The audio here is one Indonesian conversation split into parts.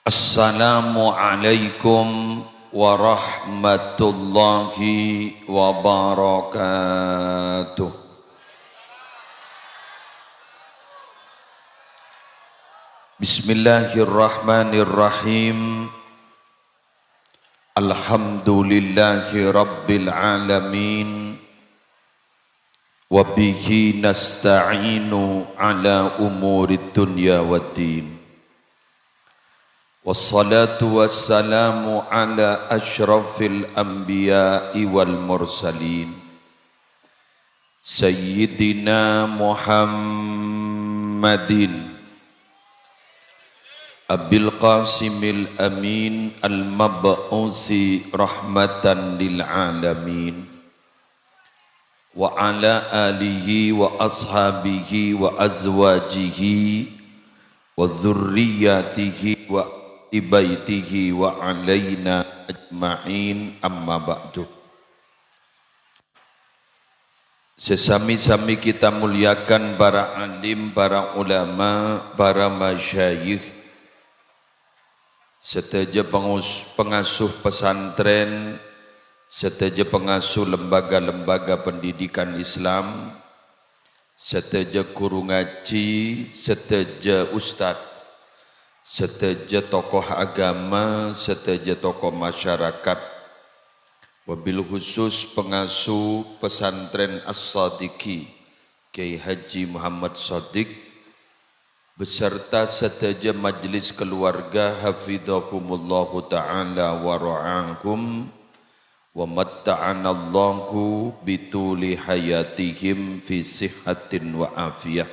Assalamualaikum warahmatullahi wabarakatuh. Bismillahirrahmanirrahim. Alhamdulillahi rabbil alamin. Wa bihi nasta'inu ala umurid dunya waddin. Wassalatu wassalamu ala ashrafil anbiya'i wal mursalin Sayyidina Muhammadin Abil Qasimil Amin Al-Mab'usi rahmatan lil alamin wa ala alihi wa ashabihi wa azwajihi wa dhurriyyatihi wa ibaitihi wa alaina ajma'in, amma ba'du. Sesami-sami kita muliakan para alim, para ulama, para masyayikh, serta pengasuh pesantren, serta pengasuh lembaga-lembaga pendidikan Islam, serta guru ngaji, serta ustaz, serta tokoh agama, serta tokoh masyarakat, wabil khusus pengasuh pesantren As-Sadiqi Kiai Haji Muhammad Shadiq, beserta serta majlis keluarga hafidhakumullahu ta'ala wa ra'akum wa matta'anallahu bituli hayatihim fi sihhatin wa afiyah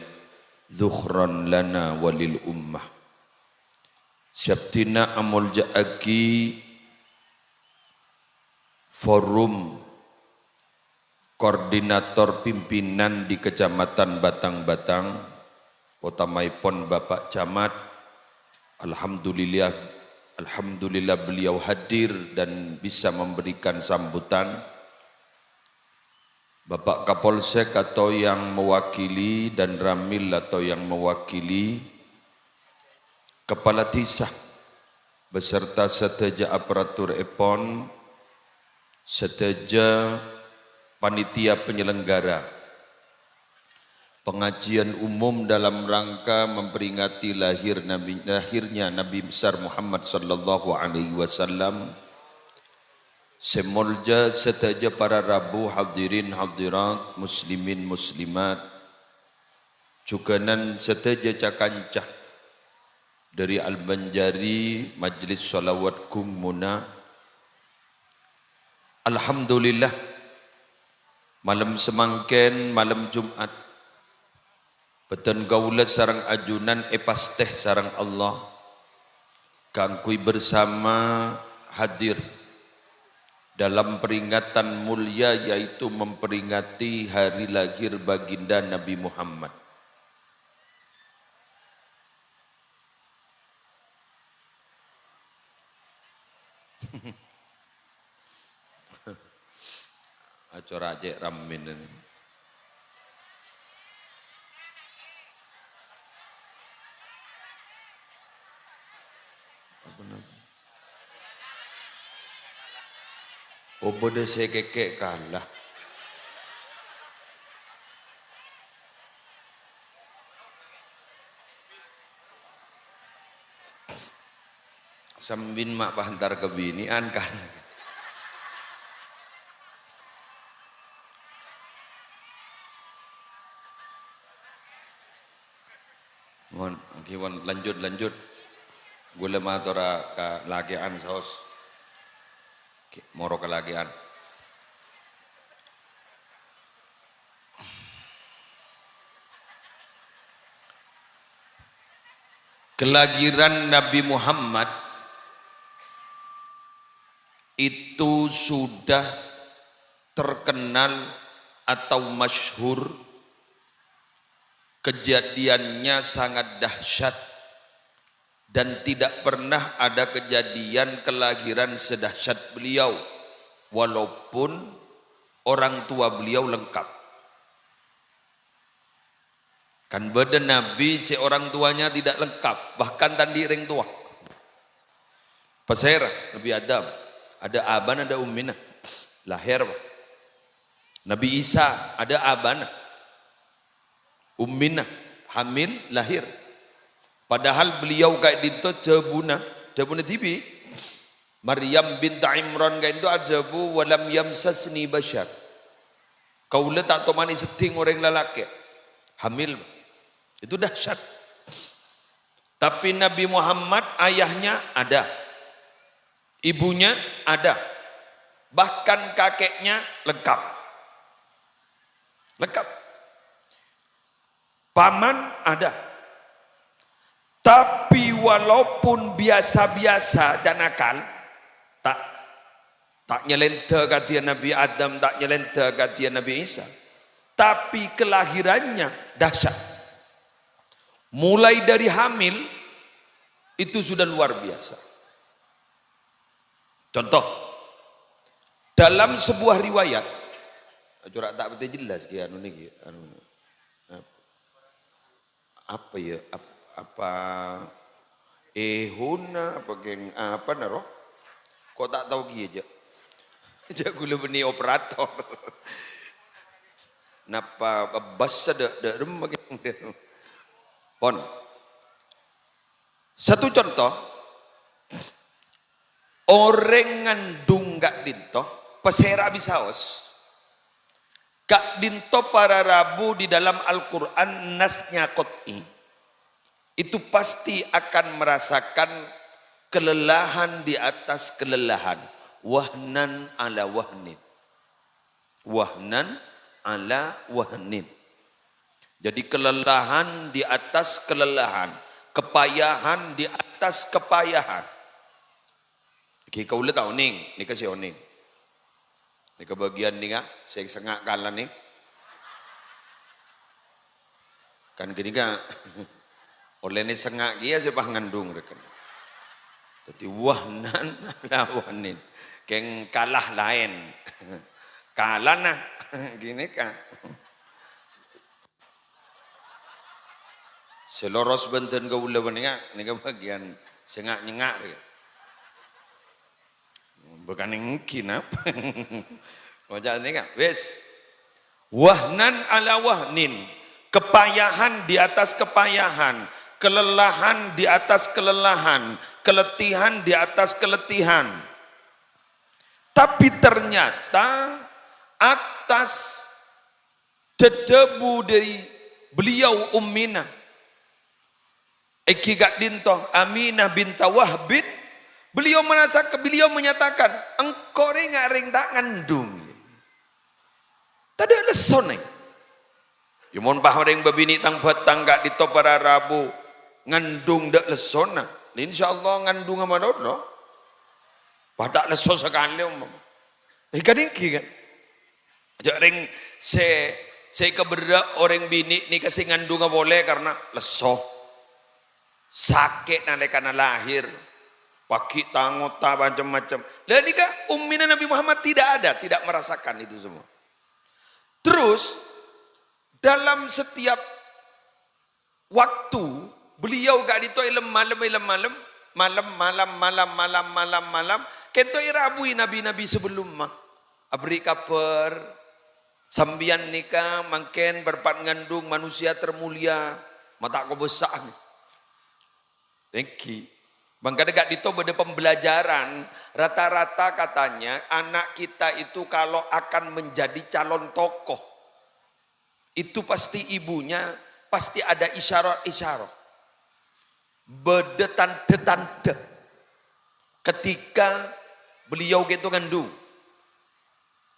dhukhran lana walil ummah. Syabtina amul ja'aki forum koordinator pimpinan di Kecamatan Batang-Batang, utamaipun Bapak Camat. Alhamdulillah beliau hadir dan bisa memberikan sambutan. Bapak Kapolsek atau yang mewakili dan Ramil atau yang mewakili, Kepala Tisah beserta seteja aparatur EPON, seteja panitia penyelenggara pengajian umum dalam rangka memperingati lahirnya Nabi besar Muhammad sallallahu alaihi wasallam. Semolja seteja para rabu hadirin hadirat, muslimin muslimat, juganan seteja cakancah dari Al-Banjari Majlis Salawat Kumuna. Alhamdulillah, malam semangken, malam Jumat, beten gaula sarang ajunan epasteh sarang Allah kangkui bersama hadir dalam peringatan mulia, yaitu memperingati hari lahir baginda Nabi Muhammad. Acara ajek ramin ini. Bobo saya kekek kalah. Sambin mak pahantar kebinian kan. Mohon kiwan lanjut. Gula matora ka lagian saus. Moro ke lagian. Kelahiran Nabi Muhammad itu sudah terkenal atau masyhur, kejadiannya sangat dahsyat dan tidak pernah ada kejadian kelahiran sedahsyat beliau, walaupun orang tua beliau lengkap. Kan beda Nabi seorang tuanya tidak lengkap, bahkan tandi ring tua. Pesera Nabi Adam, ada aban ada ummina, lahir. Nabi Isa ada abana, ummina, hamil, lahir. Padahal beliau kayak dinto jabuna tibi. Maryam bint Imran kayak itu ajabu walam yamsasni bashar. Kaula tak tomani seting orang lelaki. Hamil. Itu dahsyat. Tapi Nabi Muhammad ayahnya ada. Ibunya ada. Bahkan kakeknya lengkap. Lengkap. Paman ada. Tapi walaupun biasa-biasa dan nakal, tak nyelenta kata Nabi Adam, tak nyelenta kata Nabi Isa. Tapi kelahirannya dahsyat. Mulai dari hamil itu sudah luar biasa. Contoh, dalam sebuah riwayat, corak tak betul jelas ki anu niki, apa ya, apa ehuna apa geng apa naro? Kok tak tahu ki aja. Aja gula beni operator. Napa bas ada rumah geng. Pon. Satu contoh, orang ngandung gak dinto, pesera bisaos. Gak dinto para rabu di dalam Al-Quran nasnya qot'i. Itu pasti akan merasakan kelelahan di atas kelelahan. Wahnan ala wahnin. Wahnan ala wahnin. Jadi kelelahan di atas kelelahan. Kepayahan di atas kepayahan. Oke, kau lihat tahu ning, ni kasih oning. Ni kebagian ni saya sengak kalah nih. Kan gini kan, oleh ni sengak dia siapa ngandung rekan. Jadi wahnan lawanin, keng kalah lain, kalah nah, gini kan. Seloros benten kau ulah beninga, ni kebagian sengak nyengak. Bukan mungkin apa. Wajah ni kan, wes. Wahnan ala wahnin, kepayahan di atas kepayahan, kelelahan di atas kelelahan, keletihan di atas keletihan. Tapi ternyata atas dedebu dari beliau ummina, Eki gak dinto Aminah binta Wahbin, beliau menyatakan, engkau ring tak ngandung. Tadi ada soneng. Ya mohon paham ring babini tang batang gak ditop para rabu ngandung dak lesona. Insyaallah ngandung sama dodo. Padak leso sekali umum. Kadang-kadang kan. Jak ring se keberak orang bini ni kasih ngandung boleh karena leso. Sakit nalekana lahir. Pakai tangota macam-macam. Jadi kan ummina Nabi Muhammad tidak merasakan itu semua. Terus dalam setiap waktu beliau gak ditoilem malam. Kentoi rabui nabi-nabi sebelum mah. Abri kaper, sambian nikah, mangken berpat ngandung manusia termulia. Mata kau besar. Thank you. Bang kadang dito ada pembelajaran, rata-rata katanya anak kita itu kalau akan menjadi calon tokoh, itu pasti ibunya pasti ada isyarat-isyarat. Bedetan-detante ketika beliau gitu ngandung.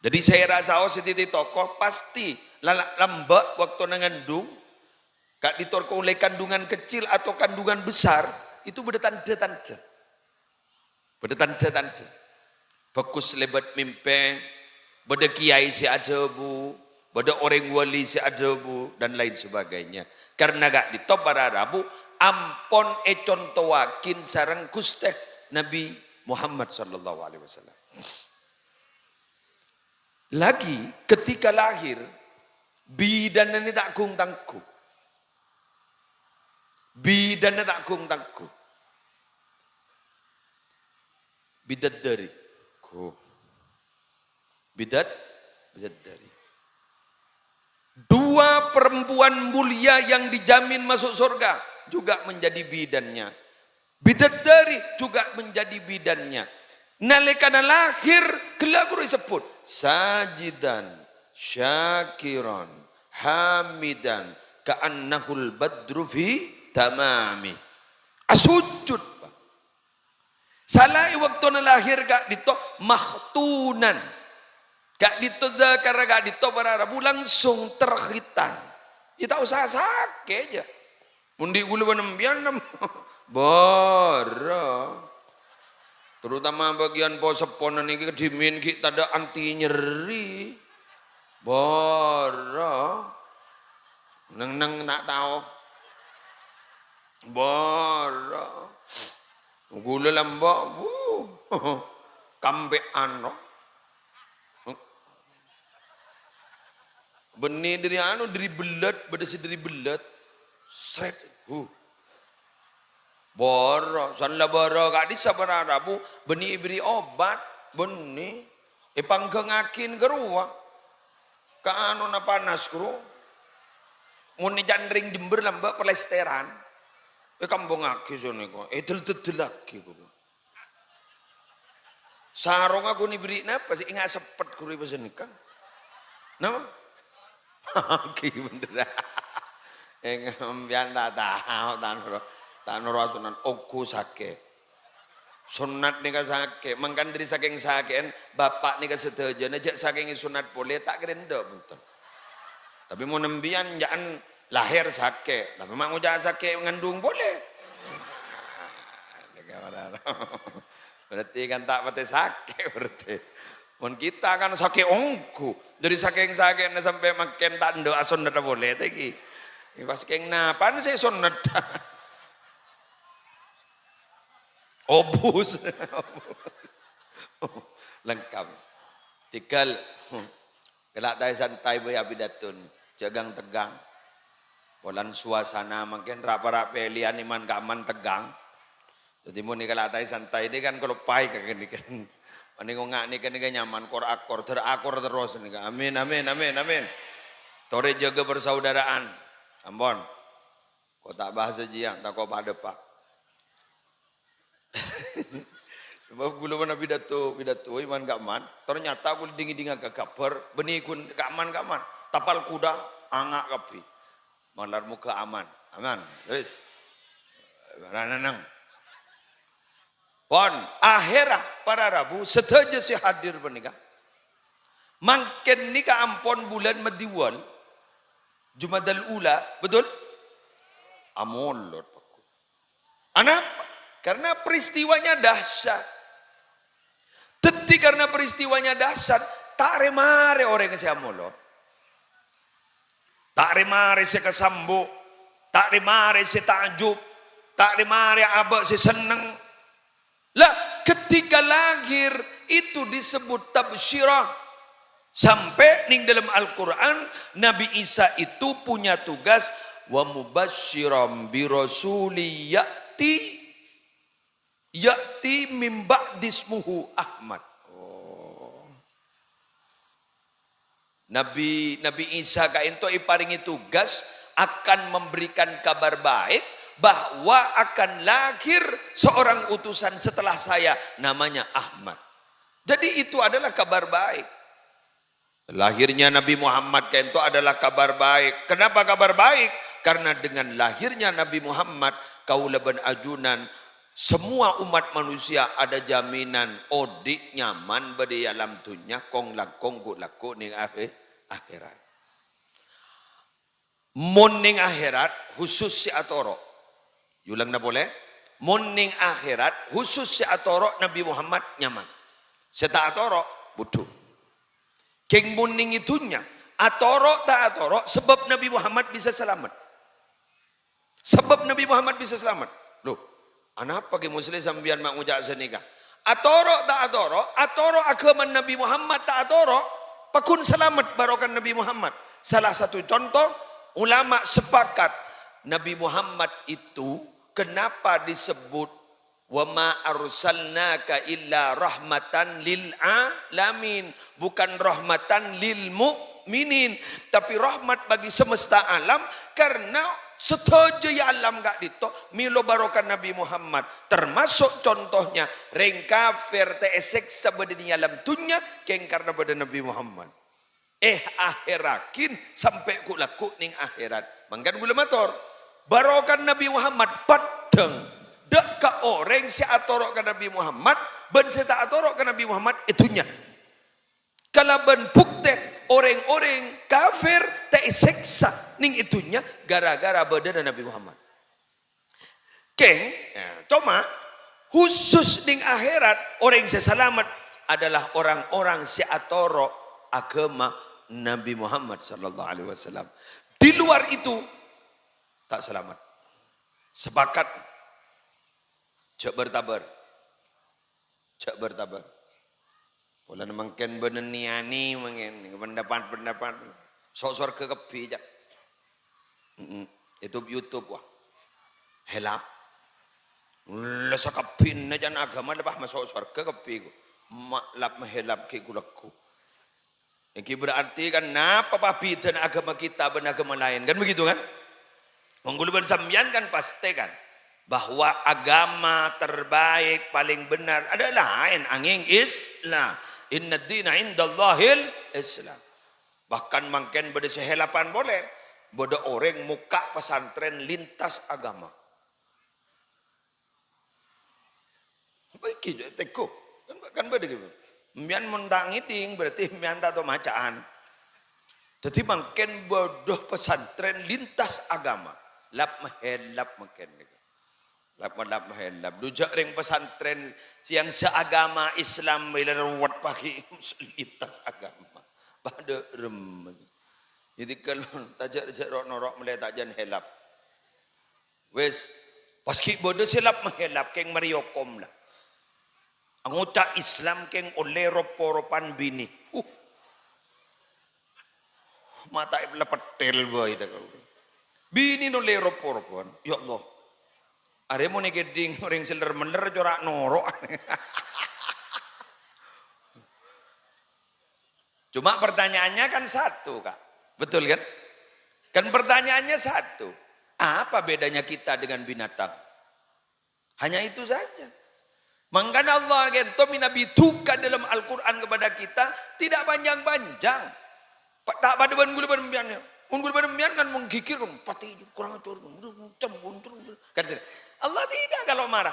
Jadi saya rasa setitik tokoh pasti lambat waktu ngandung, kak ditorko oleh kandungan kecil atau kandungan besar. Itu berdetante. Fokus lebat mimpi, beda kiai si ada bu, beda orang wali si ada bu, dan lain sebagainya. Karena gak ditop para rabu, ampon contohakin sarang kusteh Nabi Muhammad sallallahu alaihi wasallam. Lagi ketika lahir, bidan ini tak kung tangku. Bidan tak kung tangku. bidadari. Bidadari. Dua perempuan mulia yang dijamin masuk surga juga menjadi bidannya. Bidadari juga menjadi bidannya. Nalikana lahir gelagur disebut sajidan, syakiran, hamidan, ka'annahul badru fi tamami. Asujud. Salah waktu lahir gak dito makhtunan. Gak dito karena gak dito berarabu langsung terhitan. Kita usah sakit aja. Mundi gula penembian bara. Terutama bagian poseponan ini dimin kita ada anti nyeri. Bara. Neng nak tahu. Bara. Gula lambak. Kambean. Benih dari belat, berdasi dari belat. Sret. Boro, sanla boro gak disabar Arabu, benih beri obat, benih. Pangkengakin gerua. Kaano na panas kru. Muni jandring jember lambak pelesteran. Kambong aki sone ko. Del-delaki ko. Sarong aku ni beri napa sih ingat sepet kuri pesen kan. Nama? Aki bener. Ngambian tak tahu tanur sunan oku sake. Sunat nika sake, mangkan dari saking sakean bapak nika setuju najak saking sunat boleh tak kerenda betul. Tapi mau nembian jangan lahir sake, tapi mau jangan sake ngandung boleh. Berarti kan tak pati sake berarti. Mon kita kan sake ongku dari saking sakean sampai makin tak ndo sunat boleh tadi. Pas saking napan saya sunat. Obus. Lengkap. Tikal kelak tay santai boy abidatun, jagang tegang. Polan suasana makin rapa-rapa lian iman kaman tegang. Jadi mau nih kelak tay santai ini kan kalau pai kan ini kan. Ani ngak nih kan nyaman kor akor terakor terus nih kan. Amin amin amin amin. Tore jaga persaudaraan. Ambon. Kau tak bahasa jiang, tak kau pada pak. Gula mana pidato iman gaman. Ternyata aku dingin ke kabar benih kun gaman tapal kuda angak kapi malar muka aman terus nanang pon akhirah para rabu setuju si hadir bernikah mangken nikah ampon bulan mediwal Jumadal Ula betul amolot anak karena peristiwanya dahsyat. Teti karena peristiwanya dahsyat, tak remare orang yang siamolo. Tak remare si kesambu, tak remare si takjub, tak remare abak si seneng. Lah ketika lahir itu disebut tabsyirah. Sampai ning dalam Al-Quran Nabi Isa itu punya tugas wa mubasysyiram bi rasuli ya'ti min ba'dismuhu Ahmad. Nabi Isa kainto iparingi tugas akan memberikan kabar baik bahwa akan lahir seorang utusan setelah saya namanya Ahmad. Jadi itu adalah kabar baik. Lahirnya Nabi Muhammad kainto adalah kabar baik. Kenapa kabar baik? Karena dengan lahirnya Nabi Muhammad kaulaban ajunan semua umat manusia ada jaminan odik nyaman bade alam dunya kong lakong gut laku ning akhirat. Mon ning akhirat khusus si atoro. Yulang na boleh? Mon ning akhirat khusus si atoro Nabi Muhammad nyaman. Seta atoro butuh. Keng mon ning itunya atoro ta atoro sebab Nabi Muhammad bisa selamat. Sebab Nabi Muhammad bisa selamat. Loh, anapa ke muslim sambian mak ngujak senikah? Atoro tak atoro agama Nabi Muhammad tak atoro, pakun selamat barokan Nabi Muhammad. Salah satu contoh, ulama sepakat Nabi Muhammad itu kenapa disebut Wa ma arsalnaka illa rahmatan lil alamin. Bukan rahmatan lil mu'minin, tapi rahmat bagi semesta alam. Karena setuju ya alam gak dito milo barokan Nabi Muhammad. Termasuk contohnya reng kafir te eseksa pada di alam dunya keng karena pada Nabi Muhammad. Akhirakin sampai ku laku ning akhirat. Mangkan gula mator barokan Nabi Muhammad padeng. Dak ka orang si atorok ke Nabi Muhammad, ben si tak atorok ke Nabi Muhammad itunya. Kalau ben bukte orang-orang kafir tak seksa ning itunya gara-gara badan Nabi Muhammad. Keng, cuma khusus ning akhirat orang yang selamat adalah orang-orang si atorok agama Nabi Muhammad sallallahu alaihi wasallam. Di luar itu tak selamat. Sepakat. Cak bertabar. Pola mangken beneniani mangken pendapat sok-sok kekepi jak. Itu YouTube wah. Helap. Lesa kepin aja agama lepas masuk surga kepi ku. Maklap mahelap ke kulaku. Ini berarti kan napa papi dan agama kita ben agama lain kan begitu kan? Menggulu bersambian kan pasti kan bahwa agama terbaik paling benar adalah lain angin Islam. Inna dina indallahil Islam. Bahkan mungkin pada sehelapan boleh bodo orang muka pesantren lintas agama. Baik je teko kan pada gitu. Mian mundang iting berarti mian tato macaan. Jadi mungkin bodoh pesantren lintas agama. Lap mahelap mungkin gitu. Lap dujak ring pesantren yang seagama Islam bila rawat pagi lintas agama pada rem. Jadi kalau tajak norok mulai tajan helap. Wes paski bodoh silap mahelap keng mariokom lah. Anggota Islam keng oleh roporopan bini. Mata ibu lepetel boy tak kau. Bini oleh roporopan. Ya Allah. Are mo ni keding orang seler meler corak norok. Cuma pertanyaannya kan satu kak, betul kan? Kan pertanyaannya satu, apa bedanya kita dengan binatang? Hanya itu saja. Mangkana Allah kento minabitukan dalam Al-Quran kepada kita tidak panjang-panjang. Tak pada gula berbiannya. Unggul bermian kan menggigir pati kurang ajar kan Allah tidak kalau marah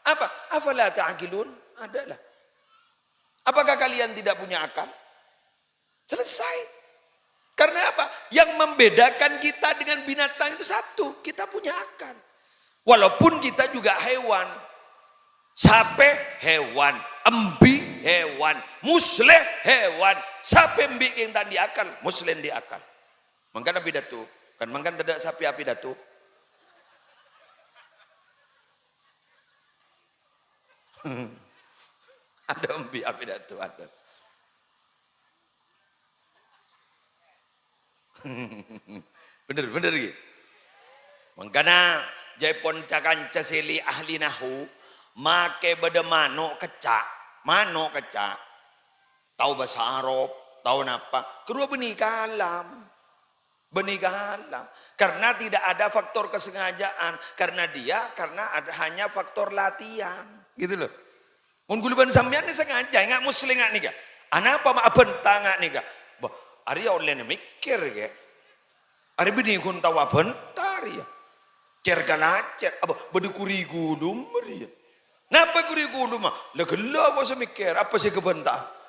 apa afala ta'qilun adalah apakah kalian tidak punya akal selesai karena apa yang membedakan kita dengan binatang itu satu kita punya akal walaupun kita juga hewan sape hewan embi hewan musleh hewan sape embi yang tadi akal muslim di akal. Mangkana pidato, kan mangkan tidak sapi api datu. Ada umbi api datu ada. Bener gitu. Mangkana jaipon cakanca seli ahli nahu make beda mano kecak, tahu bahasa Arab, tahu napa, kedua benih kalam. Karena tidak ada faktor kesengajaan karena ada hanya faktor latihan gitu loh. Mun guluban sampean ni sengaja enggak muslim enggak nika. Anapa ma bentang nika. Bah, ari oleh mikir ge. Ari bini kun tawa bentar ya. Cer kanacet apa bede kurikulum dia. Napa kurikulum mah? Lah gelo kok semikir apa sih kebentah?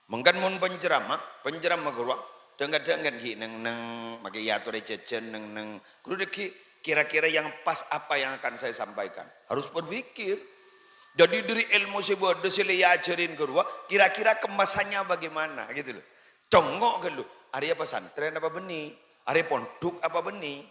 Mengkan mun penceramah guru dengar ki nang maki atur jajan nang guru deki kira-kira yang pas apa yang akan saya sampaikan harus berpikir jadi dari ilmu sebuah dosile ajarin guru kira-kira kemasannya bagaimana gitu loh congok ke lu area pesantren apa benih area pondok apa benih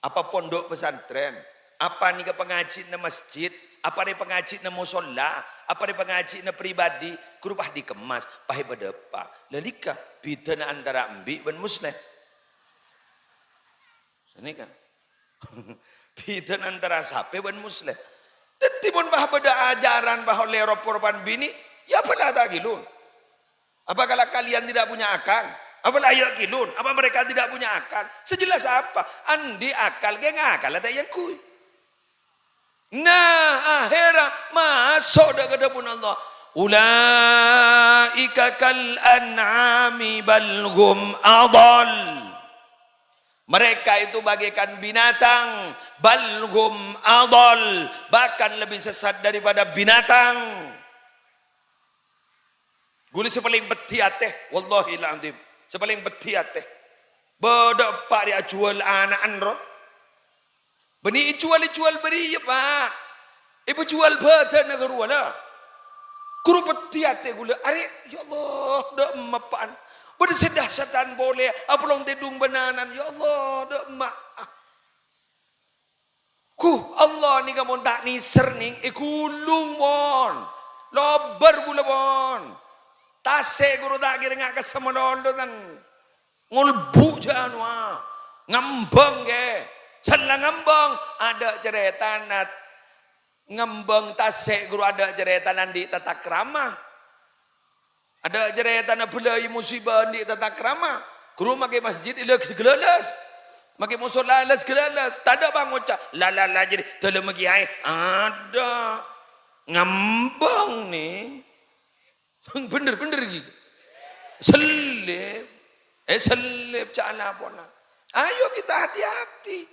apa pondok pesantren apa nih ke pengaji na masjid apa nih pengaji na musola apa nih pengaji na pribadi kurubah dikemas pahe bedepa lalika bidana antara embi dan muslim ini kan Biden antara sape dan muslim. Tetimun bah beda ajaran bah oleh roporban bini, ya apalah tak gilun. Apakah kalian tidak punya akal? Apalah ya gilun? Apa mereka tidak punya akal? Sejelas apa? Andi akal, geng akal ada yang kui. Nah, akhirnya masuk ke depan Allah. Ulaika kal an'ami bal hum adall. Mereka itu bagaikan binatang, bal hum adall, bahkan lebih sesat daripada binatang. Guli sepaling betiat teh, wallahi alazim, sepaling betiat teh. Bodoh pak dia jual anak anro. Beni jual beri ya pak. Ibu jual badan negara wala. Kuru betiat teh gula. Are ya Allah, dak mapan. Pada sedah setan boleh, apalong tedung benanan ya Allah, dak mak. Allah ni kamu tak niser ning, ikulung mon, lobar gula mon. Tase guru tak kira ngak kesemenon dan ngulbu janwa ngambang ke salah ngambang ada cerita nat ngambang tase guru ada cerita nanti tata krama ada cerita nat belai musibah di tata krama guru makai masjid ilak segelalas makai musola las segelalas tak ada bang ucap lala jadi dalam magi ada ngambang nih. Bener-bener gitu. Selip cana pona. Ayo kita hati-hati.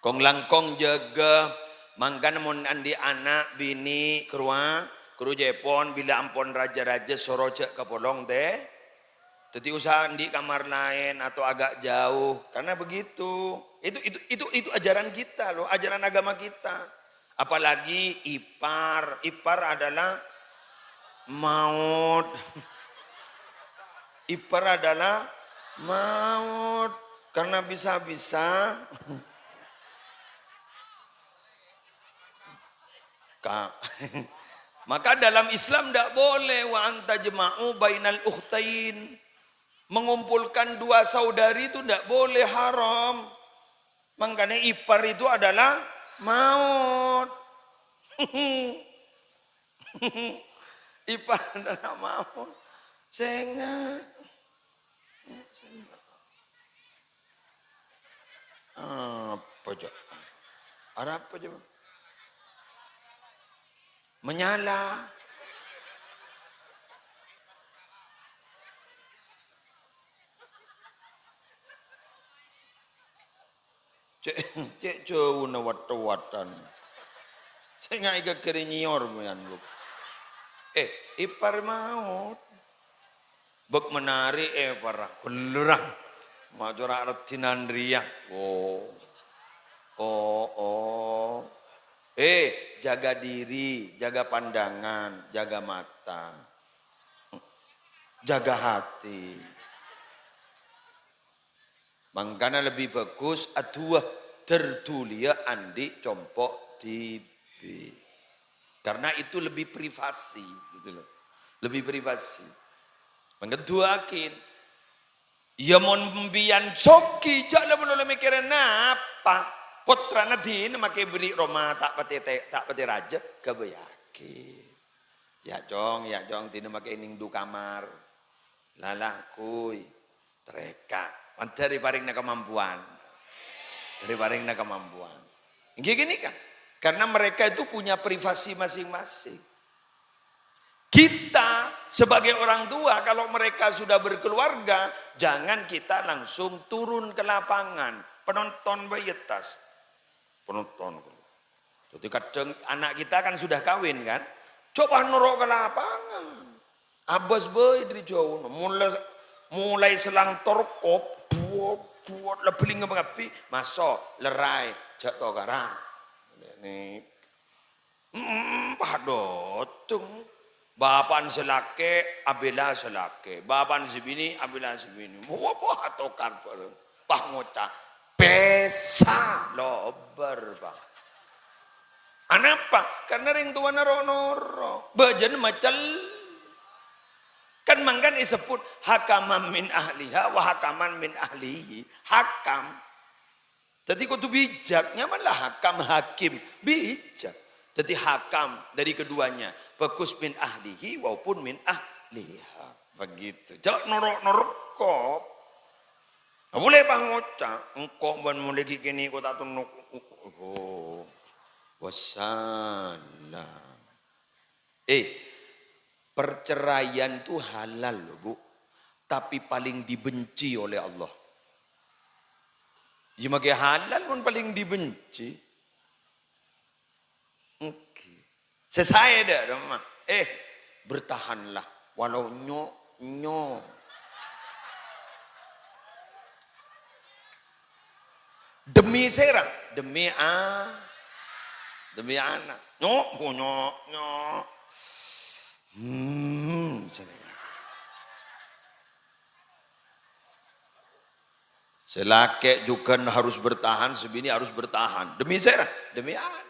Kong langkong jaga mangkan mon andi anak bini kerua kru Jepon bila ampon raja-raja soroja ke polong teh. Jadi usaha di kamar lain atau agak jauh karena begitu. Itu ajaran kita loh, ajaran agama kita. Apalagi ipar adalah maut. Ipar adalah maut karena bisa-bisa maka dalam Islam tidak boleh wa anta jama'u bainal ukhtain. Mengumpulkan dua saudari itu tidak boleh, haram. Makanya ipar itu adalah maut. Ipar adalah maut. Sehingga apa coba? Ada apa coba? Menyala. Cek jauh na wat-watan. Saya nggak ikut kerinyor dengan lu. Ipar maut. Bek menari parah. Kelerang. Macora retinan ria. Jaga diri, jaga pandangan, jaga mata. Jaga hati. Makanya lebih bagus aduh tertulia andi compok TV. Karena itu lebih privasi gitu loh. Lebih privasi. Mengeduakin. Ya mon pembian coki jala menolong mikirin apa? Putra nadin makai beri Roma tak pati raja kebayaki. Ya jong tidak makai ningdu kamar. Lalah kuy treka. Dari paring na kemampuan. Dari paring na kemampuan. Gini kan. Karena mereka itu punya privasi masing-masing. Kita sebagai orang tua kalau mereka sudah berkeluarga, jangan kita langsung turun ke lapangan. Penonton bayetas. Penonton. Jadi kadang anak kita kan sudah kawin kan. Coba norok ke lapangan. Abas boy dari jauh. Mulai selang torkop. Buat lebih ngapi masuk lerai jatuh garang ini padotung bapan selake abila selake bapan sebini abila sebini mau apa atau karpet ngota pesa lober bang anapa karena ring tua noro bajan macal Kan mangkan disebut hakaman min ahliha wa hakaman min ahlihi. Hakam. Jadi kudu bijak, nyamanlah hakam hakim, bijak. Jadi hakam dari keduanya, bagus min ahlihi maupun min ahliha. Begitu. Jangan norok-norok kok. Boleh pangocak, engkau ban mulai gini kau tak tunuk. Oh, wassalam. Perceraian itu halal loh bu, tapi paling dibenci oleh Allah. Ya makai halal pun paling dibenci. Oke. Selesai dah rumah. Bertahanlah walau nyok. Demi serang, demi anak. Nyok. Selaki juga harus bertahan, sebini harus bertahan. Demi serang, demi anak.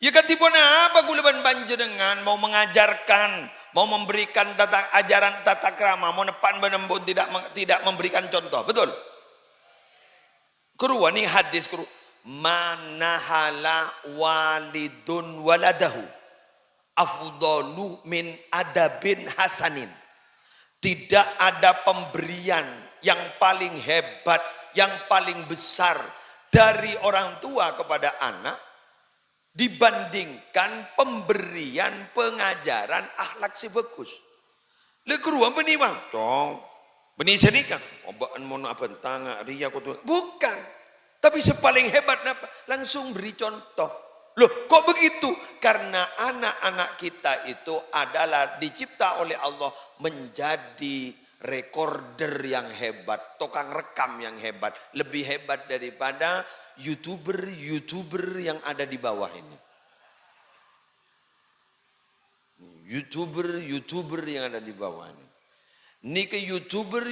Ya kan tipe apa gulaban panjenengan mau mengajarkan, mau memberikan ajaran tata krama, mau nepan benembun tidak memberikan contoh, betul? Keruan nih hadis keru. Manahala walidun waladahu afdalu min adabin hasanin. Tidak ada pemberian yang paling hebat, yang paling besar dari orang tua kepada anak dibandingkan pemberian pengajaran akhlak si bagus. Lekeruan benih bang, cong, benih sedikit. Obaan mau apa tanga ria kutu. Bukan, tapi sepaling hebat apa? Langsung beri contoh. Loh, kok begitu? Karena anak-anak kita itu adalah dicipta oleh Allah menjadi recorder yang hebat, tukang rekam yang hebat, lebih hebat daripada YouTuber yang ada di bawah ini. YouTuber yang ada di bawah ini. Nika YouTuber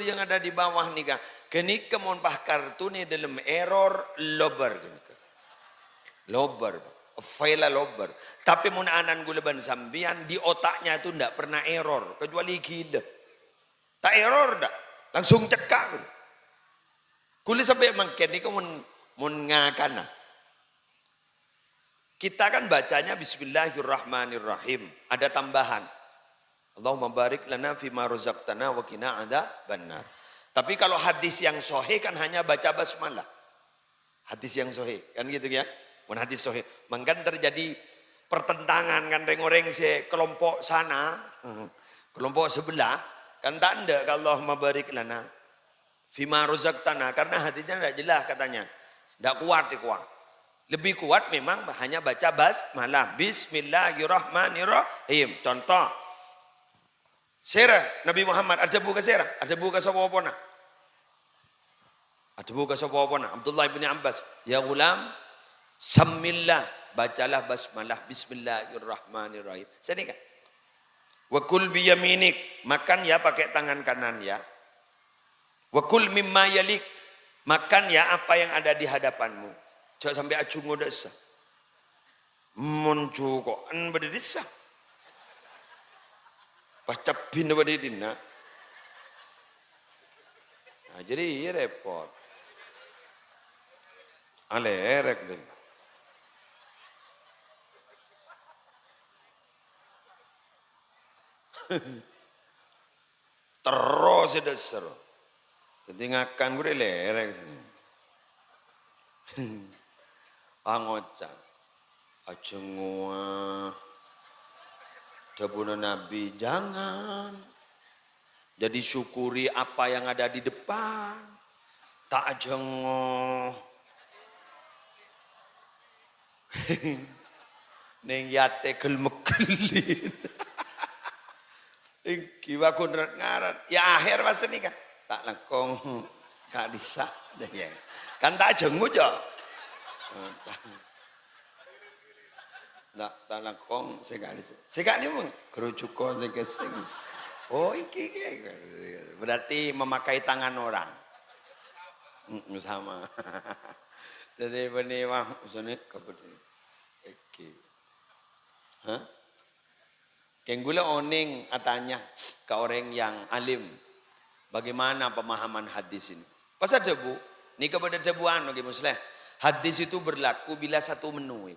yang ada di bawah nika. Kenika mon pah kartune dalam error lobar kenika. Lobar, file lobar. Tapi mun anan gulaban sambian di otaknya itu ndak pernah error kecuali gila. Tak error dah, langsung cekak. Kuli sampai mangken nika mun ngakana. Kita kan bacanya bismillahirrahmanirrahim. Ada tambahan. Allahumma barik lana fima razaqtana wa qina adzabannar. Tapi kalau hadis yang sahih kan hanya baca basmalah. Hadis yang sahih kan gitu ya. Mun hadis sahih, mangkan terjadi pertentangan kan reng-reng si kelompok sana, kelompok sebelah kan tak ada kalau Allahumma barik lana fima razaqtana karena hadisnya tidak jelas katanya. Tidak kuat. Lebih kuat memang hanya baca basmalah. Bismillahirrahmanirrahim. Contoh. Serah Nabi Muhammad ada buka serah, ada buka sapa-apa. Ada buka sapa-apa. Abdullah bin Abbas, ya gulam, samillah, bacalah basmalah, bismillahirrahmanirrahim. Sini kan. Wa kul biyaminik, makan ya pakai tangan kanan ya. Wa kul mimma yalik, makan ya apa yang ada di hadapanmu. Jangan sampai acungo desa. Muncul kok an berdesa. Baca bin berdina. Nah, jadi repot. Alerek deh. Terus dasar. Jadi ngakan gue lerek. Pangocak. Acengua. Dabuna Nabi jangan. Jadi syukuri apa yang ada di depan. Tak ajengoh. Neng yate gelmegelin. Iki wakun ngarat. Ya akhir masa nih kan. Tak lekong. Kak disa. Kan tak jengu jo. Tak lekong. Sekali mung. Kerucukon sekesing. Oh iki. Berarti memakai tangan orang. Sama. Jadi benih wah. Usahanya kebetulan. Iki. Hah? Kenggula oning atanya ke orang yang alim. Bagaimana pemahaman hadis ini? Pasal debu, ni kepada debuan bagi muslim. Hadis itu berlaku bila satu menu.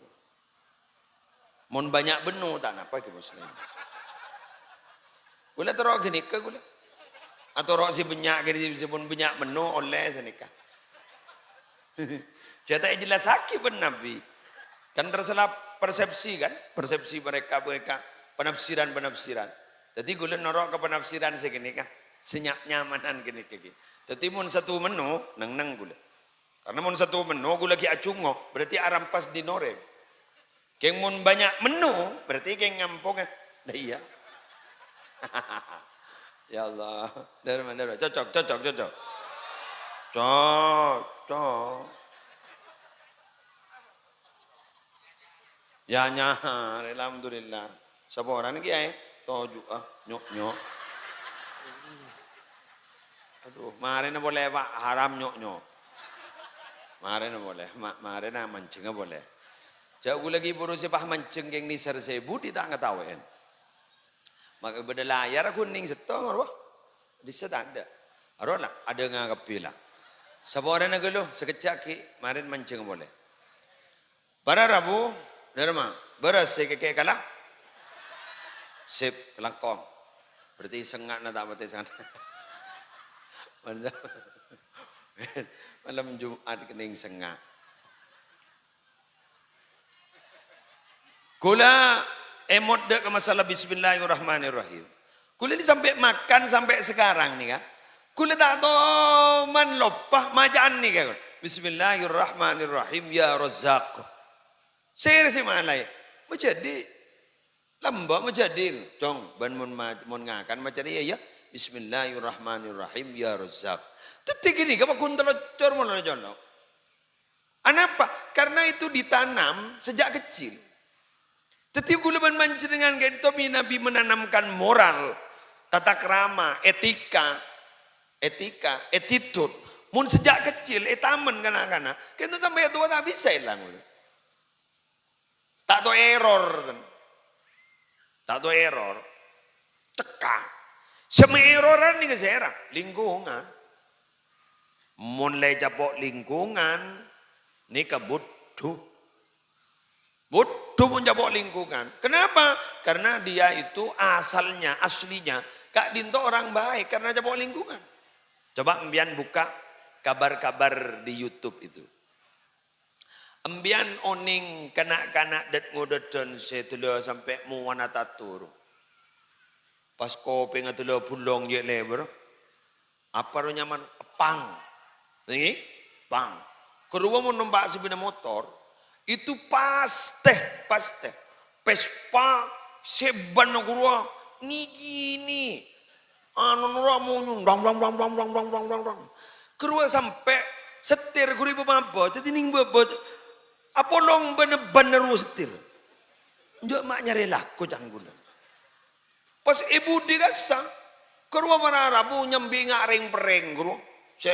Mon banyak menu tak napa ke muslim. Gula terok gini ke gula. Atau rok si banyak gini si pun banyak menu oleh senika. Jadi jelas haki ben Nabi. Kan tersalah persepsi kan, persepsi mereka penafsiran. Jadi gula norok ke penafsiran segini kan, senyap nyamanan gini kegi. Jadi mun satu menu nang gula. Karena mun satu menu gula ki acungo, berarti arampas di noreng. Keng mun banyak menu, berarti keng ngampung kan. Nah iya. Ya Allah, dari mana? Cocok. Ya nyah, alhamdulillah. Siapa orang ni kiai? Toju nyok. Aduh, mari na boleh pak haram nyok. Mari na boleh, mari na mancing na boleh. Jauh lagi buru sepah mancing yang ni sersebu di tak ngetawain. Maka beda layar kuning setong arwah. Di set ada. Arwah lah, ada ngagapi lah. Siapa orang nak geluh, sekejap ki, mari mancing boleh. Para Rabu, derma, beras sekeke kalah. Sip, langkong. Berarti sengak na tak berarti sana. Malam Jumat kening sengak. Kula emot dek ke masalah bismillahirrahmanirrahim. Kula ni sampai makan sampai sekarang ni kan. Kula tak tahu man lopah majaan ni kan. Bismillahirrahmanirrahim ya Razzaq. Saya rasa malai. Menjadi lamba menjadi cong ban mun ngakan macam ni ya. Bismillahirrahmanirrahim ya Razzaq. Tetik ini apa kun telocor mun jono. Kenapa? Karena itu ditanam sejak kecil. Tetapi gula mancing dengan gentomi Nabi menanamkan moral, tata krama, etika, attitude. Mun sejak kecil, taman kanak-kanak. Kita sampai tua tak bisa hilang. Tak tahu error. Teka. Semua erroran ni kesera. Lingkungan. Mulai japok lingkungan. Ni kebutuh. Butuh menjabok lingkungan. Kenapa? Karena dia itu aslinya, kak dinto orang baik karena jabok lingkungan. Coba embian buka kabar-kabar di YouTube itu. Embian oning kanak-kanak dat ngodoton setelo sampai muwana tatur. Pas kopi ngatelo pulong ye leber. Apa ro nyaman? Pang. Nih, pang. Kedua mau numpak sepeda motor. Itu paste. Pespa seban gurua ni gini. Anu nura munyu dang. Kedua sampai setir guri apa? Jadi ning bebo. Apa long bener setir. Njok mak nyari laku janggula. Pas ibu dirasa kedua mana rabu nyambi ngak ring pereng guru. Se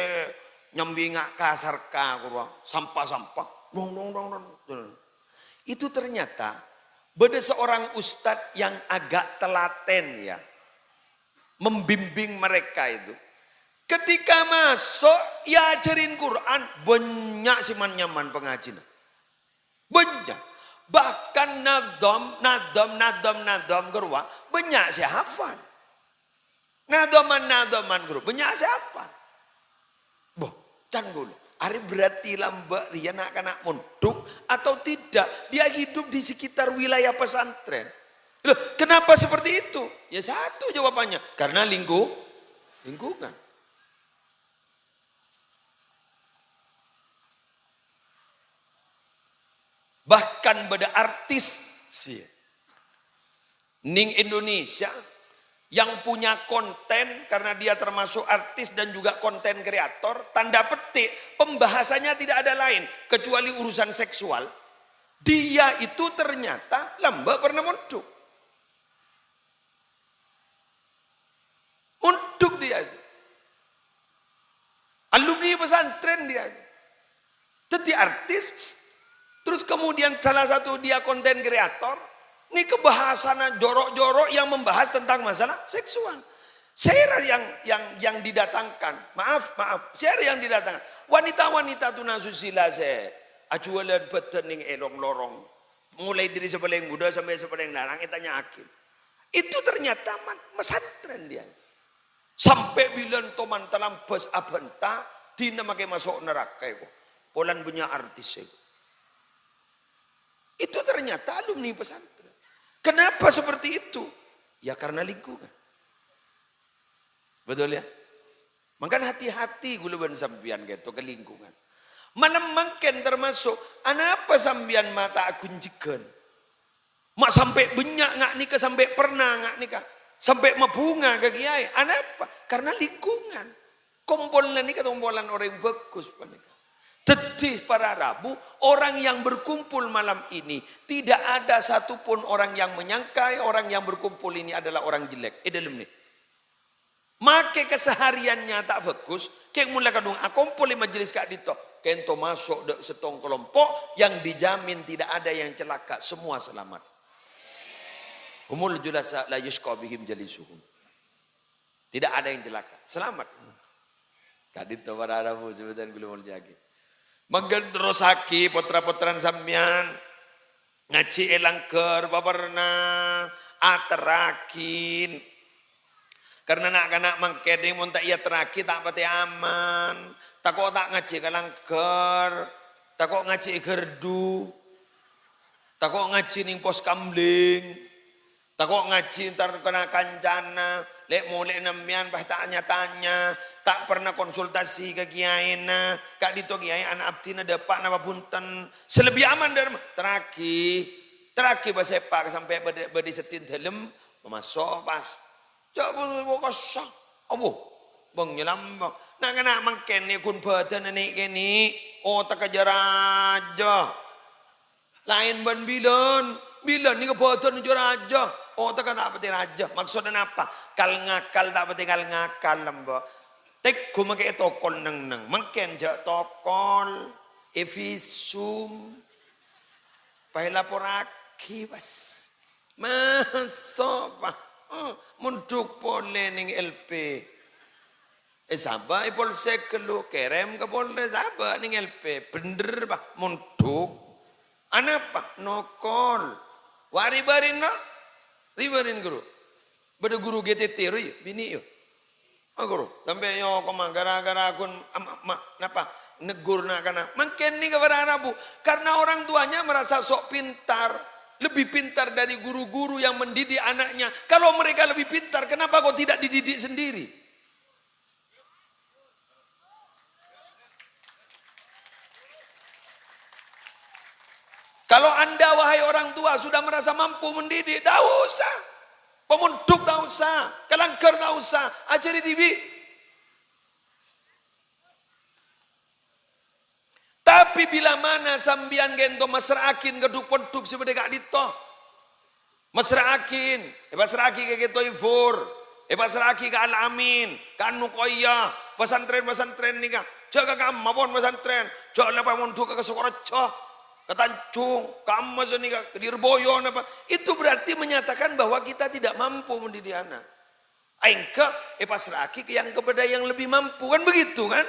nyambi ngak kasar ka guru. Sampah. Dong. Itu ternyata beda seorang ustadz yang agak telaten ya. Membimbing mereka itu. Ketika masuk ya ajarin Quran banyak siman nyaman pengajian. Banyak. Bahkan nadom gerwa banyak saya hafal. Nadoman guru banyak saya hafal. Boh, canggul. Ari berarti lambak dia nak munduk atau tidak. Dia hidup di sekitar wilayah pesantren. Loh, kenapa seperti itu? Ya satu jawabannya. Karena lingkungan. Bahkan pada artis ning Indonesia yang punya konten karena dia termasuk artis dan juga konten kreator, tanda petik pembahasannya tidak ada lain kecuali urusan seksual. Dia itu ternyata lamba pernah mondok. Mondok dia. Alumni pesantren dia. Jadi artis, terus kemudian salah satu dia konten kreator, Ini kebahasan jorok-jorok yang membahas tentang masalah seksual. Share yang didatangkan. Maaf, share yang didatangkan. Wanita-wanita tunasusila saya. Acualan betening elong lorong. Mulai dari sebelah muda sampai sebelah larang, itanya akil. Itu ternyata mesantren dia. Sampai bilang toman talam bus abenta, tina makai masuk neraka itu. Polan punya artis itu. Itu ternyata alumni pesantren. Kenapa seperti itu? Ya karena lingkungan. Betul ya? Makanya hati-hati guluban sambian gitu ke lingkungan. Menemangkan termasuk, apa sambian mata akun jikan? Mak sampai banyak ngak nikah, sampai pernah ngak nikah. Sampai mabunga ke kiai. Apa? Karena lingkungan. Kumpulan nikah, kumpulan orang yang bagus. Tetih para Rabu, orang yang berkumpul malam ini, tidak ada satupun orang yang menyangkai orang yang berkumpul ini adalah orang jelek. Dalam nih. Make kesehariannya tak bagus, kayak mulai kadung kumpul di majelis kak dito, kento masuk dek setong kelompok yang dijamin tidak ada yang celaka, semua selamat. Umul julasa la yusqa bihim jalisuhum. Tidak ada yang celaka, selamat. Kak dito para Rabu sebutan gulung jagi. Menggendrosaki potra-potran sampean ngaji elangker babarna aterakin karena nak mangkede mun tak iya teraki tak pati aman takok tak ngaji kalangker takok ngaji gerdu takok ngaji ning pos kamling takok ngaji ntar kena kancana lek mulai namian bah tanya-tanya tak pernah konsultasi ke kiai na kak dito kiai anak abdina dapat nama punten selebih aman dari teraki basepak sampai badi setin dalam masuk pas coba kosong abu bang nyelam nak kena mangken ni kun badan ni kini tak kejar aja lain ban bilan ni ke badan kejar aja tak kena apa raja maksudnya apa kal ngakal tak pati kal ngakal lembo tek ku make tokol nang mangken ja tokol evisum pai laporaki bas masuk pa munduk pole ning LP sabah polsek lu kerem ke polres sabah ning LP bener bah munduk anapa nokol wari-barin no ribarin guru beda guru GTT ri bini yo guru sampai yo koma gara-gara akun napa negur nak kana mungkin ni kepada Arabu karena orang tuanya merasa sok pintar lebih pintar dari guru-guru yang mendidik anaknya. Kalau mereka lebih pintar kenapa kau tidak dididik sendiri? Kalau anda wahai orang tua sudah merasa mampu mendidik, tak usah. Pemunduk tak usah. Kelangker tak usah. Ajari TV. Tapi bila mana sambian gento masrakin keduk-penduk seperti kak dito. Masrakin. Masrakin ke gitu ifur. Masrakin ke al-amin. Ke nukoya. Pesantren-pesantren ni kak. Jaga kamu pun pesantren. Jaga lepas munduk ke Sukorejo. Ketancung, kamu sini ke Dirboyo apa? Itu berarti menyatakan bahwa kita tidak mampu mendidik anak. Aingka pasraki yang kepada yang lebih mampu kan begitu kan?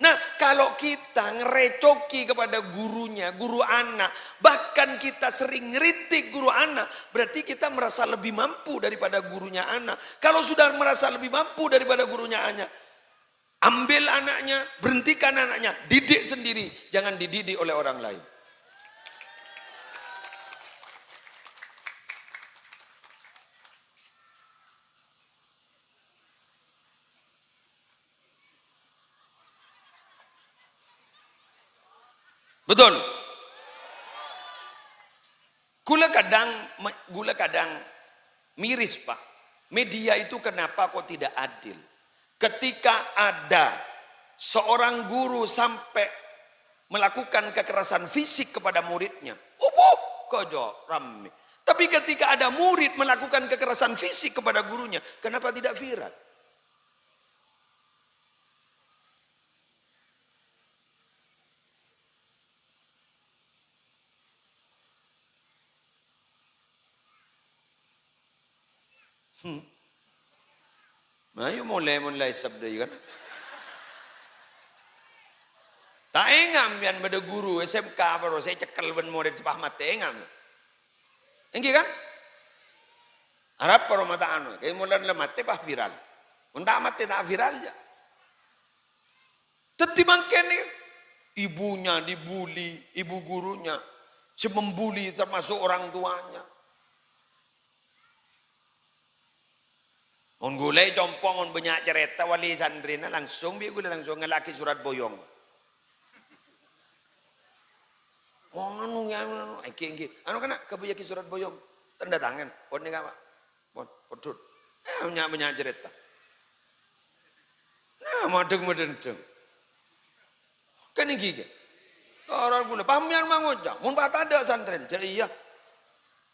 Nah kalau kita ngerecoki kepada gurunya, guru anak, bahkan kita sering ngeritik guru anak, berarti kita merasa lebih mampu daripada gurunya anak. Kalau sudah merasa lebih mampu daripada gurunya anak, ambil anaknya, berhentikan anaknya, didik sendiri, jangan dididik oleh orang lain. Betul. Gula kadang miris Pak. Media itu kenapa kok tidak adil? Ketika ada seorang guru sampai melakukan kekerasan fisik kepada muridnya, kojo rame. Tapi ketika ada murid melakukan kekerasan fisik kepada gurunya, kenapa tidak viral? Nah, yuk mulai sabda kan. Tak engam yang pada guru SMK baru saya cekel ben murid sepah mate engam. Engki kan? Arab para mata anu, kayak mulai mate pah viral. Unta mate tak viral ya. Tetibangken nih. Ibunya dibuli, ibu gurunya si membuli termasuk orang tuanya. On gulai jompong on banyak cerita wali sandrina langsung bi gulai langsung ngelaki surat boyong. Oh anu ya anu iki anu kena kebuyaki surat boyong tanda tangan pon ni apa? Pon podut. Banyak cerita. Nah madeng. Kan iki ke? Orang gula pamian mangoja, mun bata ada santren, iya.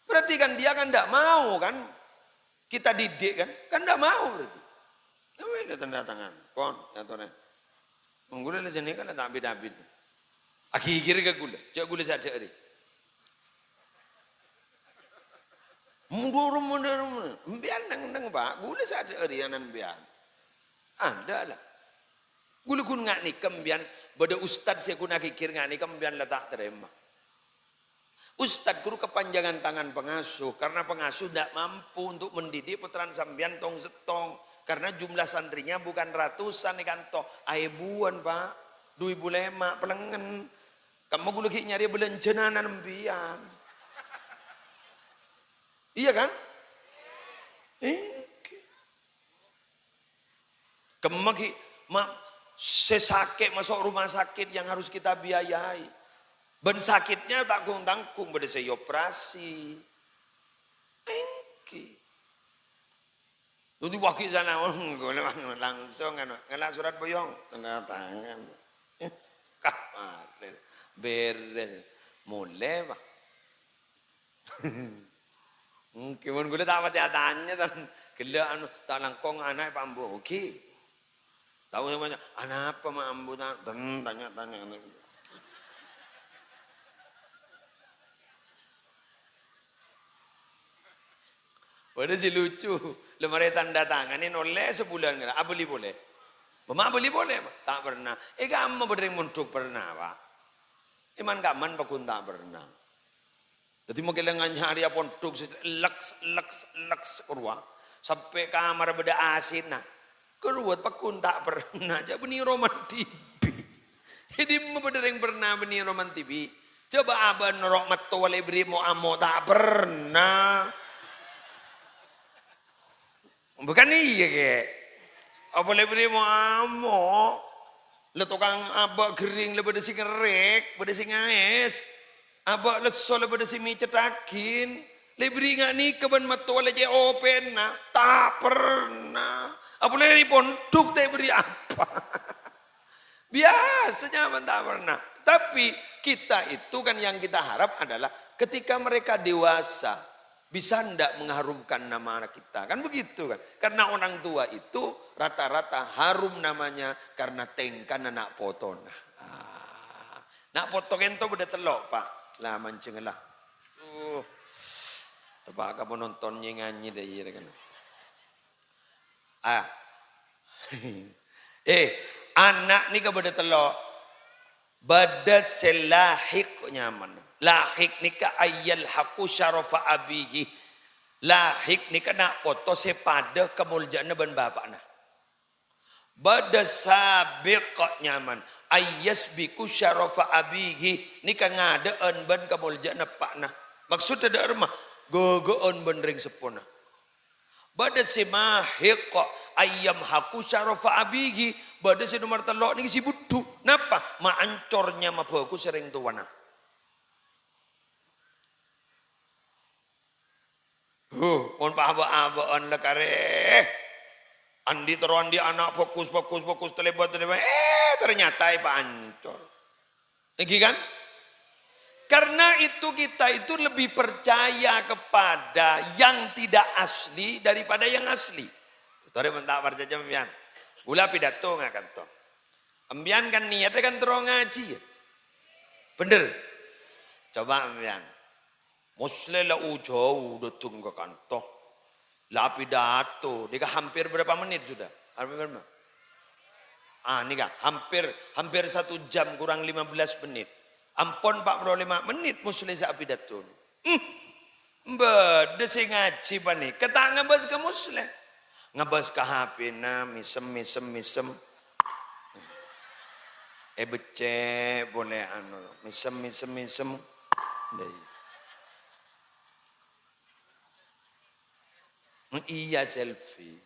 Berarti kan dia kan tidak mau kan? Kita didik kan tidak mau berarti. Ya weh tanda tangan, pon, ya tuh nih. Menggula le jenis kan tak beda-beda. Aki kiri ke gula, cak gula saja hari. Mundur, biar nang pak, gula saja hari anan biar. Ada lah. Gula kun ngak ni kembian, bada ustad saya guna kikir ngak ni kembian letak terima. Ustad guru kepanjangan tangan pengasuh, karena pengasuh tidak mampu untuk mendidik puteran sambian tong setong, karena jumlah santrinya bukan ratusan ikan toh, aibuan pak, 2.500 pelengen, kamu gula kik nyari belencenanan embian, iya kan? Kamu kik sesakit masuk rumah sakit yang harus kita biayai. Ben sakitnya tak tanggung pada saya operasi. Engki. Jadi wakil sana langsung ngelak surat boyong tanda tangan. Kamar beres mulai pak. Mungkin gue tak pati tanya kan gila anu tak langkong anak pambu oke. Tahu semuanya, anak apa mak ambu tanya. Pada si lucu, lemari tanda tangan ini oleh sebulan nggak, beli boleh, mak beli boleh, tak pernah. Kamu berdeng muntuk pernah pak, iman kaman pakun tak pernah. Jadi mau kelengan hari apa untuk leks kurwa, sampai kamar beda asin nah. Keruat pakun tak pernah aja benih roman TV. Jadi yang pernah benih roman TV. Coba aban rok metu wale beri mo amo tak pernah. Bukan iya ke? Apa le beri mo amo? Le tukang abak gering le beda sing ngerek, beda sing ngaes. Abak leso le beda sing cetakin. Le beri ngak ni keban metu wale je open na tak pernah. Apalagi ini pondok tak beri apa. Biasanya tak pernah. Tapi kita itu kan yang kita harap adalah ketika mereka dewasa. Bisa tidak mengharumkan nama anak kita. Kan begitu kan. Karena orang tua itu rata-rata harum namanya. Karena tengkan anak potong. Nak potong itu beda telok pak. Lah mancing lah. Tepak kamu nontonnya nyanyi deh. Kan. Anak ni kepada telok bada selahik nyaman lahik ni ka ayal haku syarafa abihi lahik ni ka nak foto sepada kemuliaan ban bapak na bada sabiq nyaman ayas biku syarafa abihi ni ka ngadaan ban kemuliaan pak na maksud ada rumah gogoon ban ring sepona bada simahiq ayam haku syarafa abigi bada si nomor telok ni si budu napa maancornya mabaku sering tuwana on pahaba-abaan lah kare andi teruan di anak fokus terlebat ternyata pak ancor lagi kan karena itu kita itu lebih percaya kepada yang tidak asli daripada yang asli. Tadi mentak percaya ambian. Gula pidato nggak kan toh. Ambian kan niatnya kan terong ngaji. Bener. Coba ambian. Muslela ujau udah tunggu kantoh. Lah pidato, nika hampir berapa menit sudah? Hampir berapa? Nika hampir 1 jam kurang 15 menit. Ampun 45 menit musli sak pidato. Mbak, desi ngaji pa nih. Ketak ngebahas ke musli. Ngebahas ke HP na, misem. Becek boleh misem. Iya selfie.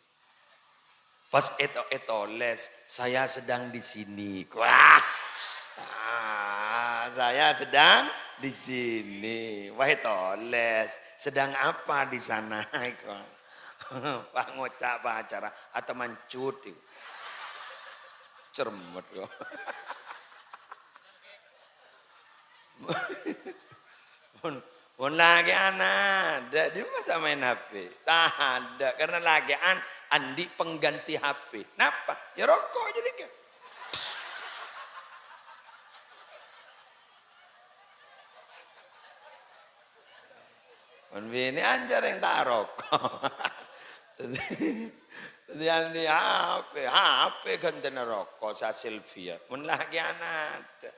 Pas les, saya sedang di sini. Wah, saya sedang di sini. Wah les, sedang apa di sana? Pak ngocak pak acara atau mancut? Cermet kok. Pun lagi anak ada dia masa main HP tak ada karena lagi andi pengganti HP. Kenapa? Ya rokok jadi kan. Pun ini anjar yang tak rokok. Jadi andi HP ganti rokok sa selfie. Pun lagi anak ada.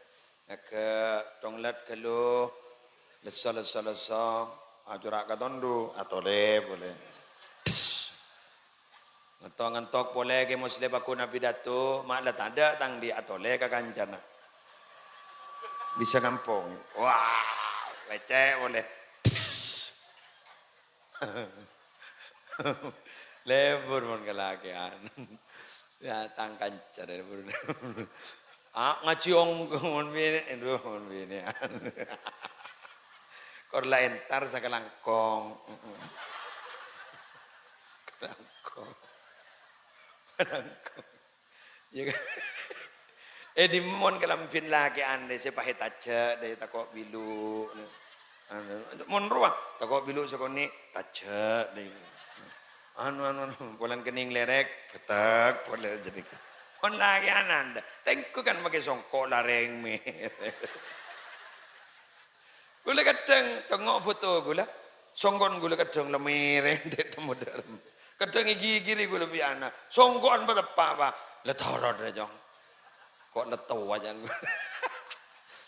Ke tonglet kalau leso ajurak katondu atau boleh ngentok boleh ke muslim aku nabi datu malah tak ada tang di atau ke kancana bisa kampung wah becek boleh lebur mon kelakian ya tang kancar lebur ngaji mon bini korla entar sa kalangkong. Di mon kalampin lagi ande se pahit aja dari takok bilu. Mon ruang takok bilu sekoni taja dari. Anu bulan kening lerek ketek boleh jadi. Mon lagi ananda. Tengku kan pakai songkok lareng me. Gula kadang tengok foto gula, songgon gula kadang lemireng temu dalam. Kadang gigi gula biana, songgon apa letorot aja. Kok leto aja.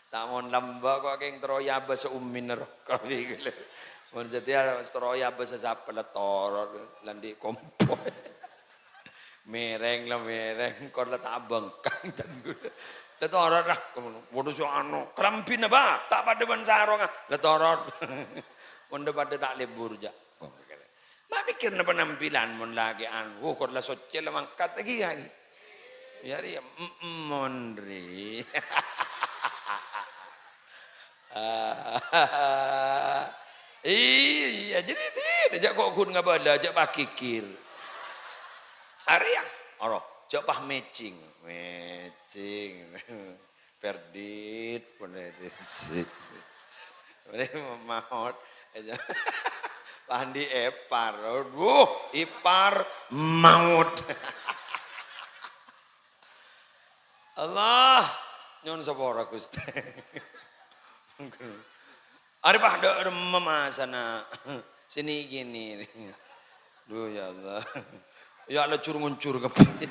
Tamon lamba kok keng troya bahasa ummin rokok gula. Mon setia troya bahasa siapa letorot landi kompor. Mereng kok letak bengkang dan gula. Letorot lah, bodoh so anu, kerampin apa? Tak pada bansarong letorot, monde pada tak lebur ja. Mak mikir na penampilan mon lagi anu, kor la socel la mangkat lagi. Yari mondri. Iya, jadi tidak jak kok kun ngabala, jak pakikir. Area, oro, jak pah matching. Perdit boleh maut pandi ipar ipar maut Allah nyon sapora Gusti ari bah do memasana sini gini duh ya Allah ya Allah curungun-cur kepit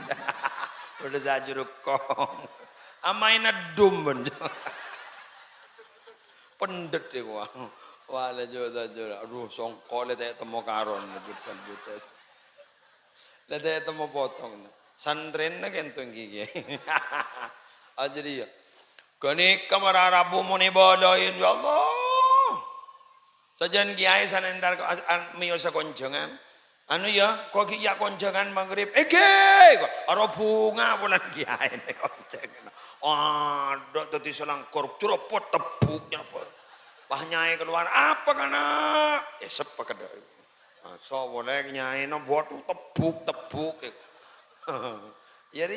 udah sajuruk kong amaina dumben pendet ya gua wala jodoh aduh songkol le temo karon lebut butet le temo potong santren na kentong gigi jadi ya kani kamar rabu muni bodohin ya Allah sajan kiai sanentar miyo sa konjongan anu ya kok ya konjangan maghrib aro bunga bulan kiai ne konjangan ada tadi selang korup curopot tepuknya apa pah nyai keluar apa kana sepa kada so boleh nyai no buat tepuk ya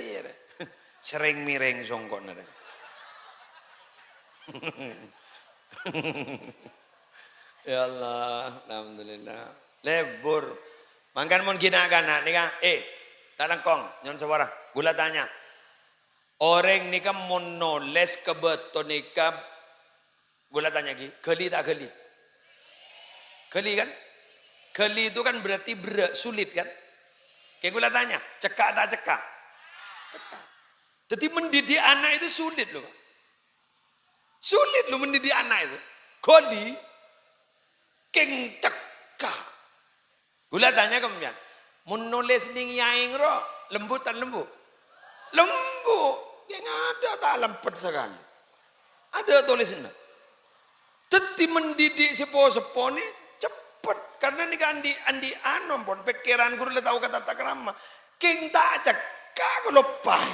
sering mireng songkon ada ya Allah alhamdulillah lebur mangkan mun ginagana nika talangkong nyon suara gula tanya orang nika mun noles kebeton nika gula tanya ki geli tak geli kan Geli itu kan berarti sulit kan? Kayak gue tanya, cekak tak cekak? Cekak. Jadi mendidik anak itu sulit loh. Sulit loh mendidik anak itu. Goli, keng cekak. Gue tanya kemudian, menulis ning yaing ro, lembut dan lembu? Lembu, yang ada tak lempet sekali. Ada tulisnya. Jadi mendidik sepo-sepo nih cepet. Karena nih kan andi anom pun pikiran gue udah tahu kata tak kerama. King tak cekak kalau pai.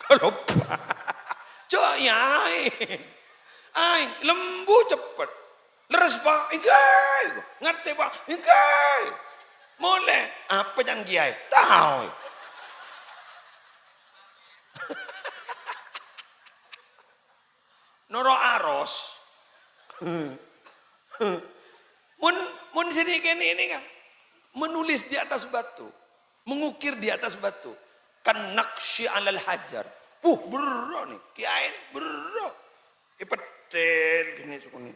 Kalau pai. Coy aing lembu cepet. Leres pak, ikai. Ngerti pak, ikai. Boleh. Apa yang kiai? Tahu. Noro aros. Mun sedikit ini kan. Menulis di atas batu. Mengukir di atas batu. Kan naqsyi alal hajar. Bro nih. Kiai nih, bro. Ipetel gini sukuni.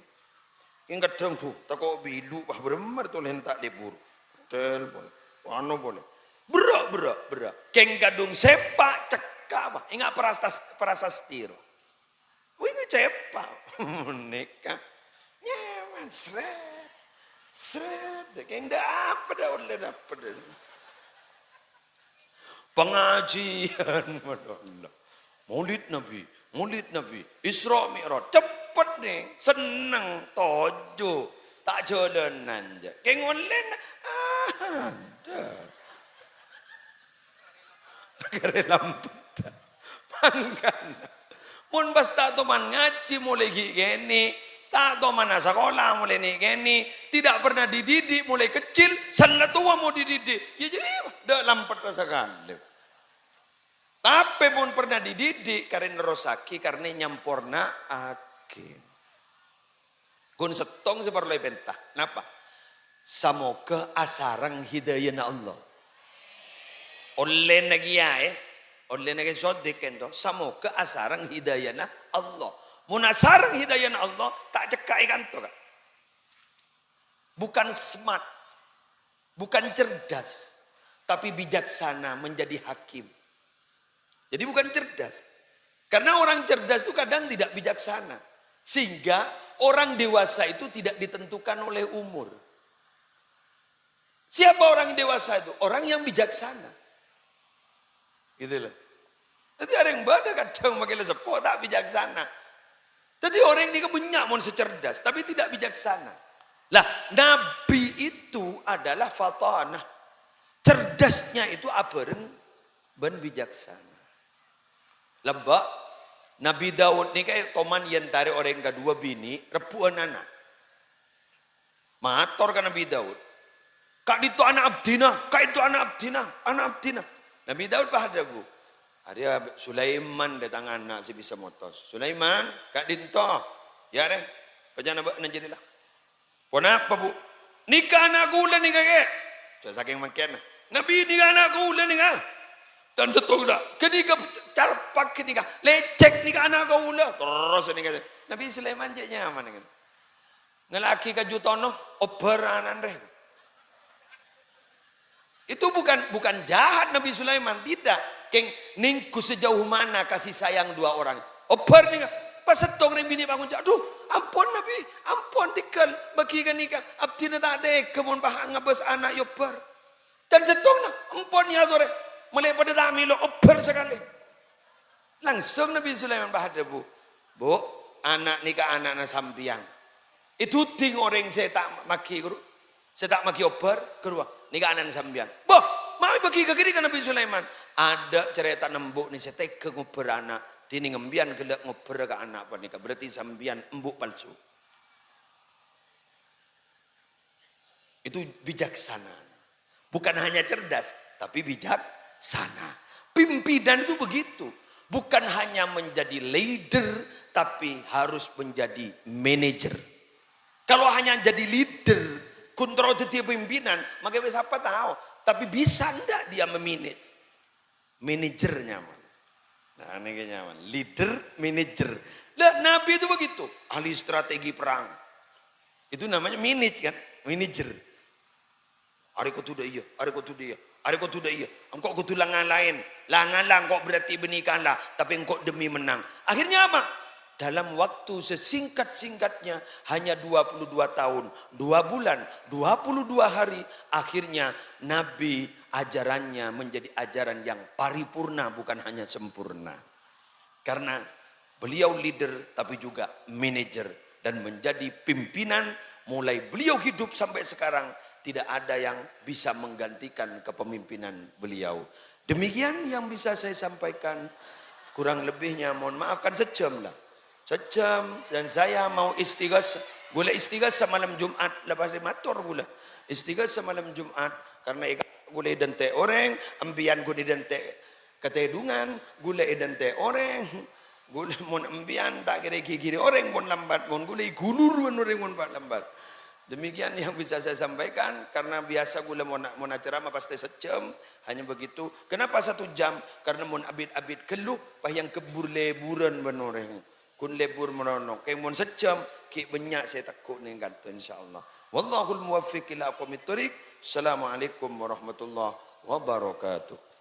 Ingat dong tuh. Tako bilu. Wah bener tuh lentak di buru. Petel boleh. Wano boleh. Bro. Keng gadung sepak cekak. Ingat prasastiro. Wih cepat, nikah, nyaman, seret, kayak dapat, oleh dapat. Pengajian, Maulid Nabi, Isra Mi'raj, cepet nih, seneng, tojo, tak jalanan aja, kayak ngolen ada, kare lampu, mangkana. Mun pas tak toman ngaji mulai gini, tak toman sekolah mulai gini, tidak pernah dididik mulai kecil, sana tua mau dididik, ya jadi dalam sekali. Tapi pun pernah dididik karena rosaki karena nyamporna akin. Kun setong seperti pentah. Kenapa? Semoga asarang hidayah Allah. Oleh nagiya oleh nage sodik kendo semoga asarang hidayana Allah. Munasarang hidayana Allah tak cekak ikan to kan. Bukan smart, bukan cerdas, tapi bijaksana menjadi hakim. Jadi bukan cerdas. Karena orang cerdas itu kadang tidak bijaksana. Sehingga orang dewasa itu tidak ditentukan oleh umur. Siapa orang dewasa itu? Orang yang bijaksana. Gitu loh. Jadi ada yang bada kadang pakai sepo tak bijaksana. Jadi orang ini banyak mau secerdas tapi tidak bijaksana. Lah Nabi itu adalah fatanah. Cerdasnya itu abareng ben bijaksana. Lembak Nabi Daud ini kayak toman yang tarik orang kedua bini repuan anak. Mator kan Nabi Daud. Kak itu anak abdina. Nabi Daud pada bu, ada Sulaiman datang anak si bisa motos. Sulaiman, kak dinto, ya deh, penjana nak jadilah. Pon apa bu? Nikah anak gula nikah ke? Saya saking makin. Nabi nikah anak gula nikah. Dan setuju dah. Ketika carpak nikah, lecek nikah anak gula. Terus nikah. Nabi Sulaiman je nyaman kan. Ngelaki kajutono, oberanan deh. Itu bukan jahat Nabi Sulaiman, tidak. Keng ningku sejauh mana kasih sayang dua orang. Oper nih, pas setong ring bini bangun, aduh, ampun Nabi, ampun tikal bagi kan nikah. Abdi tak ada kemon bahang ngabas anak yoper. Dan setong na, ampun ya dore, mulai pada dami lo oper sekali. Langsung Nabi Sulaiman bahada bu, anak nikah anak na sambiang. Itu ting orang saya tak maki guru, saya tak maki oper keruang. Nikah anak sambian. Boh, mau bagi ke kiri kan Nabi Sulaiman. Ada cerita nembuk ni setek ke ngoper anak. Tini ngembian gelak ngoper ke anak apa nikah. Berarti sambian embuk palsu. Itu bijaksana. Bukan hanya cerdas, tapi bijaksana. Pimpinan itu begitu. Bukan hanya menjadi leader, tapi harus menjadi manajer. Kalau hanya jadi leader, kontrol setiap pimpinan, maka siapa tahu. Tapi bisa enggak dia memanage? Manajernya. Nah ini nyaman. Leader, manajer. Nah, Nabi itu begitu. Ahli strategi perang. Itu namanya manager. Hari kau tu dah iya, hari kau tu dia, hari kau tu dah iya. Engkau kutu langan lain, langan engkau berarti benikahlah, tapi engkau demi menang. Akhirnya apa? Dalam waktu sesingkat-singkatnya hanya 22 tahun, 2 bulan, 22 hari, akhirnya Nabi ajarannya menjadi ajaran yang paripurna, bukan hanya sempurna. Karena beliau leader tapi juga manajer dan menjadi pimpinan mulai beliau hidup sampai sekarang. Tidak ada yang bisa menggantikan kepemimpinan beliau. Demikian yang bisa saya sampaikan. Kurang lebihnya mohon maafkan sejam lah. Sejam dan saya mau istighasah. Boleh istighasah malam Jumat. Lepas matur pula. Istighasah malam Jumat. Karena boleh dente orang. Ambian boleh dente ketedungan. Boleh dente orang. Boleh mon ambian tak kira-kira orang pun lambat. Boleh guluruan orang pun lambat. Demikian yang bisa saya sampaikan. Karena biasa gula mau ceramah pasti sejam. Hanya begitu. Kenapa 1 jam? Karena mau abid-abid keluh. Yang kebur leburan benoreng. Kun lebur menonok. Kayak mau sejam. Kayak banyak saya takut ni kata insyaAllah. Wallahul muwaffiq ila aqwamit thoriq. Assalamualaikum warahmatullahi wabarakatuh.